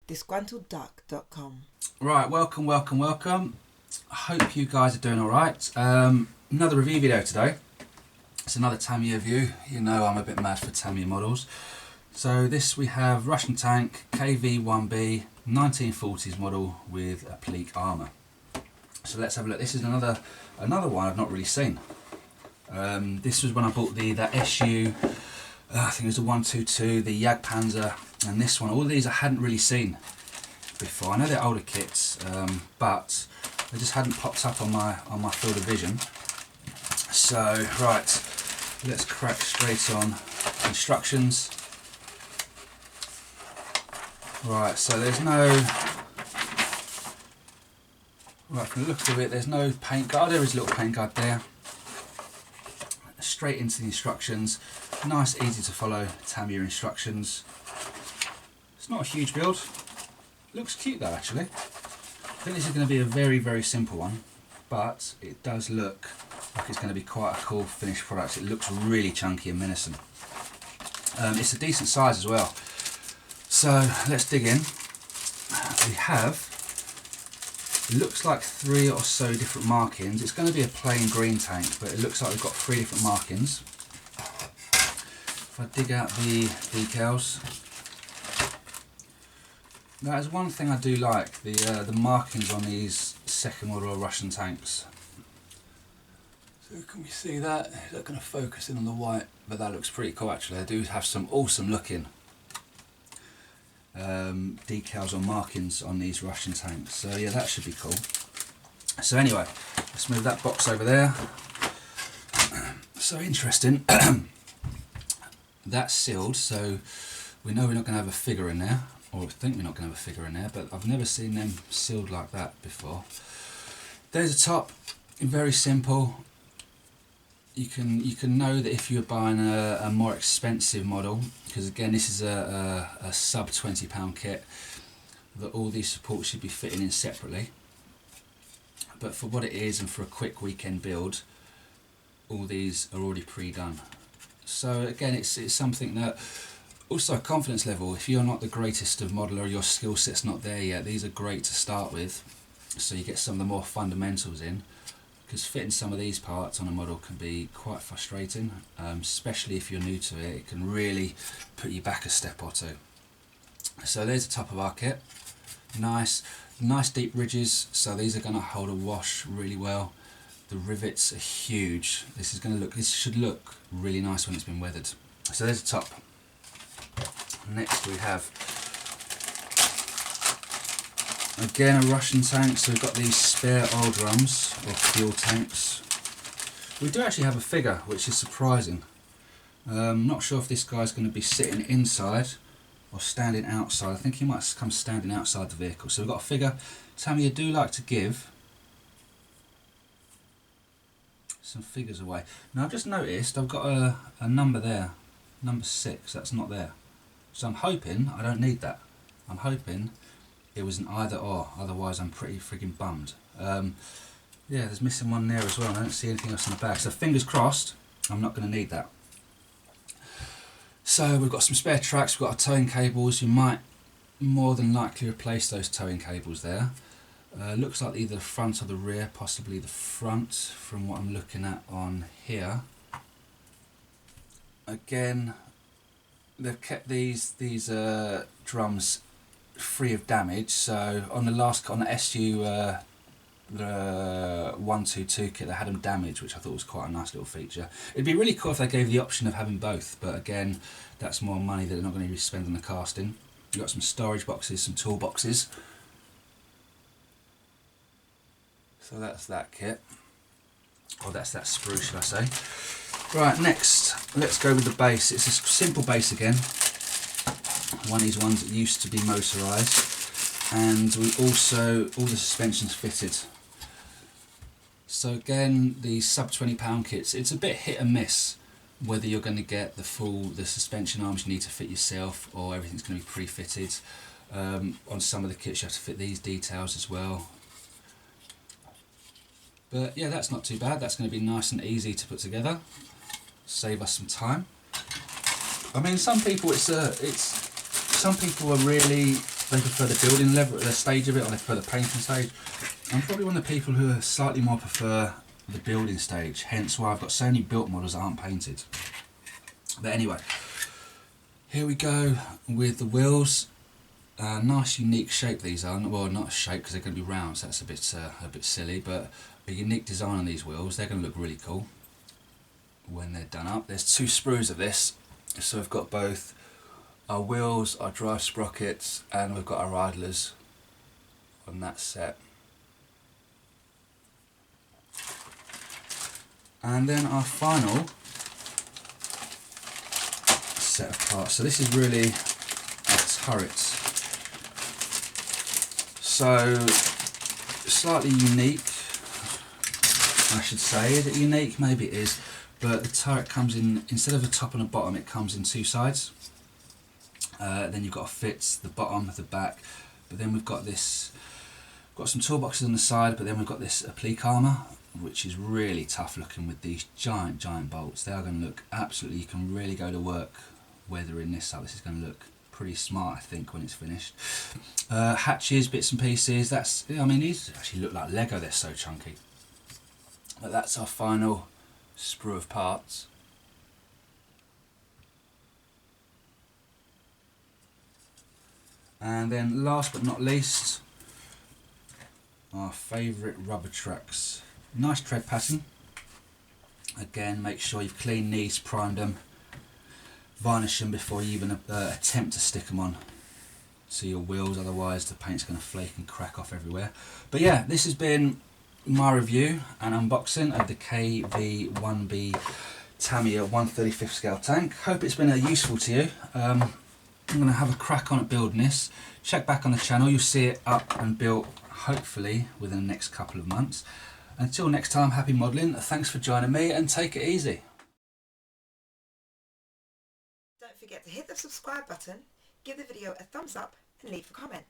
disgruntledduck.com. Right, welcome. I hope you guys are doing alright. Another review video today. It's another Tamiya review. You know I'm a bit mad for Tamiya models. So this we have Russian tank KV-1B 1940s model with Appliqué armour. So let's have a look. This is another one I've not really seen. This was when I bought the SU, I think it was the 122, the Jagdpanzer, and this one. All of these I hadn't really seen before. I know they're older kits, but they just hadn't popped up on my field of vision. So right, let's crack straight on instructions. Right, so there's no, right, from the look of it, there's no paint guard. There is a little paint guard there. Straight into the instructions. Nice, easy to follow Tamiya instructions. It's not a huge build. Looks cute though, actually. I think this is going to be a very, very simple one, but it does look like it's going to be quite a cool finished product. It looks really chunky and menacing. It's a decent size as well. So let's dig in. We have, it looks like 3 or so different markings. It's going to be a plain green tank, but it looks like we've got 3 different markings. If I dig out the decals, that is one thing I do like, the markings on these second model Russian tanks. So can we see that? Is that going to focus in on the white? But that looks pretty cool actually. They do have some awesome looking decals or markings on these Russian tanks. So yeah, that should be cool. So anyway, let's move that box over there. So interesting. That's sealed, so we know we're not going to have a figure in there. Or I think we're not going to have a figure in there, but I've never seen them sealed like that before. There's a top, very simple. You can know that if you're buying a more expensive model, because again this is a sub £20 kit, that all these supports should be fitting in separately. But for what it is and for a quick weekend build, all these are already pre-done. So again, it's something that, also confidence level, if you're not the greatest of modeler or your skill set's not there yet, these are great to start with, so you get some of the more fundamentals in, because fitting some of these parts on a model can be quite frustrating, especially if you're new to it. It can really put you back a step or two. So there's the top of our kit. Nice deep ridges, so these are going to hold a wash really well. The rivets are huge. This should look really nice when it's been weathered. So there's the top. Next we have, again, a Russian tank. So we've got these spare oil drums or fuel tanks. We do actually have a figure, which is surprising. Not sure if this guy's going to be sitting inside or standing outside. I think he might come standing outside the vehicle. So we've got a figure. Tamiya do like to give some figures away. Now I've just noticed I've got a number there, number 6. That's not there. So I'm hoping I don't need that. I'm hoping it was an either or, otherwise I'm pretty frigging bummed. Yeah, there's missing one there as well. I don't see anything else in the bag. So fingers crossed, I'm not going to need that. So we've got some spare tracks, we've got our towing cables. You might more than likely replace those towing cables there. Looks like either the front or the rear, possibly the front from what I'm looking at on here. Again, they've kept these drums free of damage. So on the SU the 122 kit, they had them damaged, which I thought was quite a nice little feature. It'd be really cool if they gave the option of having both, but again, that's more money that they're not going to be spending on the casting. You've got some storage boxes, some tool boxes. So that's that kit, or that's that sprue, should I say. Right, next, let's go with the base. It's a simple base again. One of these ones that used to be motorised, and we also, all the suspensions fitted. So again, the sub £20 kits, it's a bit hit and miss whether you're going to get the suspension arms you need to fit yourself, or everything's going to be pre-fitted. On some of the kits you have to fit these details as well. But yeah, that's not too bad. That's going to be nice and easy to put together. Save us some time. I mean, some people some people are really, they prefer the building level, the stage of it, or they prefer the painting stage. I'm probably one of the people who slightly more prefer the building stage, hence why I've got so many built models that aren't painted. But anyway, here we go with the wheels. Nice unique shape these are. Well, not a shape because they're going to be round, so that's a bit silly, but a unique design on these wheels. They're going to look really cool when they're done up. There's 2 sprues of this, so we've got both our wheels, our drive sprockets, and we've got our idlers on that set. And then our final set of parts. So this is really a turret. So slightly unique, I should say. Is it unique? Maybe it is. But the turret comes in, instead of a top and a bottom, it comes in 2 sides. Then you've got to fit the bottom, the back. But then we've got this, got some toolboxes on the side, but then we've got this applique armour, which is really tough looking with these giant bolts. They are going to look absolutely, you can really go to work weathering this up. This is going to look pretty smart, I think, when it's finished. Hatches, bits and pieces, that's, I mean, these actually look like Lego, they're so chunky. But that's our final sprue of parts. And then last but not least, our favourite rubber tracks. Nice tread pattern. Again, make sure you've cleaned these, primed them, varnish them before you even attempt to stick them on to your wheels, otherwise the paint's going to flake and crack off everywhere. But yeah, this has been my review and unboxing of the KV-1B Tamiya 1/35 scale tank. Hope it's been useful to you. I'm going to have a crack on at building this. Check back on the channel, you'll see it up and built hopefully within the next couple of months. Until next time, happy modelling, thanks for joining me and take it easy. Don't forget to hit the subscribe button, give the video a thumbs up and leave a comment.